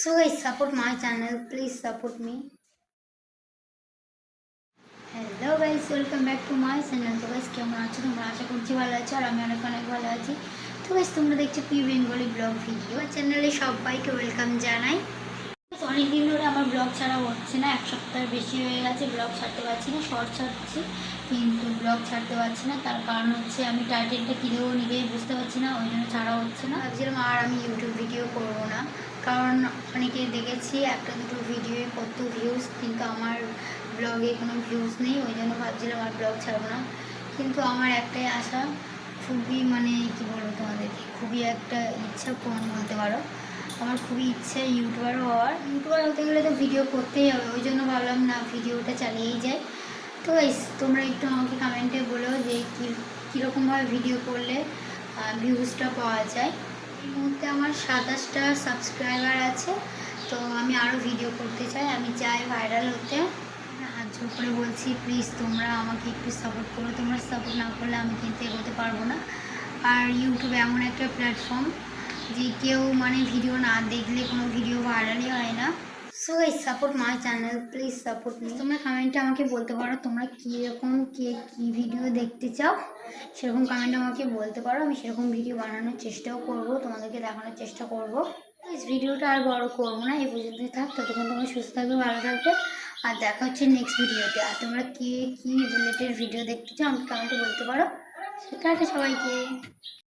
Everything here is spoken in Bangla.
So guys, support my channel. Please support me. Hello guys, welcome back to my channel. তো গাইস কেমন আছো তোমরা? আশা করছি ভালো আছো, আর আমি অনেক অনেক ভালো আছি। তো গাইস তোমরা দেখছো পি বেঙ্গলি ব্লগ ভিডিও চ্যানেলে, সবাইকে ওয়েলকাম জানাই। অনেক দিন ধরে আমার ব্লগ ছাড়া হচ্ছে না, এক সপ্তাহের বেশি হয়ে গেছে ব্লগ ছাড়তে পারছি না। শর্ট ছাড়ছি কিন্তু ব্লগ ছাড়তে পারছি না, তার কারণ হচ্ছে আমি টাইটেলটা কী দেবো নিজেই বুঝতে পারছি না, ওই জন্য ছাড়া হচ্ছে না। ভাবছিলাম আর আমি ইউটিউব ভিডিও করবো না, কারণ অনেকে দেখেছি একটা দুটো ভিডিওয়ে কত ভিউজ, কিন্তু আমার ব্লগে কোনো ভিউজ নেই, ওই জন্য ভাবছিলাম আর ব্লগ ছাড়বো না। কিন্তু আমার একটাই আশা, খুবই কী বলবো তোমাদেরকে, খুবই একটা ইচ্ছা পূরণ বলতে পারো। আমার খুবই ইচ্ছে ইউটিউবার হওয়ার। ইউটিউবার হতে গেলে তো ভিডিও করতেই হবে, ওই জন্য ভাবলাম না ভিডিওটা চালিয়েই যায়। তো তোমরা একটু আমাকে কমেন্টে বলো যে কীরকমভাবে ভিডিও করলে ভিউজটা পাওয়া যায়। এই মুহূর্তে আমার 27টা সাবস্ক্রাইবার আছে, তো আমি আরও ভিডিও করতে চাই, আমি চাই ভাইরাল হতে। হাত জোর করে বলছি, প্লিজ তোমরা আমাকে একটু সাপোর্ট করো। তোমরা সাপোর্ট না করলে আমি কিন্তু এগোতে পারবো না। আর ইউটিউব এমন একটা প্ল্যাটফর্ম যে কেউ ভিডিও না দেখলে কোনো ভিডিও ভাইরালই হয় না। So guys, support my channel, please support me. তোমরা কমেন্টে আমাকে বলতে পারো তোমরা কীরকম কী ভিডিও দেখতে চাও, সেরকম কমেন্টে আমাকে বলতে পারো। আমি সেরকম ভিডিও বানানোর চেষ্টাও করব, তোমাদেরকে দেখানোর চেষ্টা করব। ভিডিওটা আর বড় করবো না, এই পর্যন্তই থাক। ততক্ষণ তোমরা সুস্থ থাকবে, ভালো থাকবে, আর দেখা হচ্ছে নেক্সট ভিডিওতে। আর তোমরা কী রিলেটেড ভিডিও দেখতে চাও আমাকে কমেন্টে বলতে পারো। সেটা সবাইকে।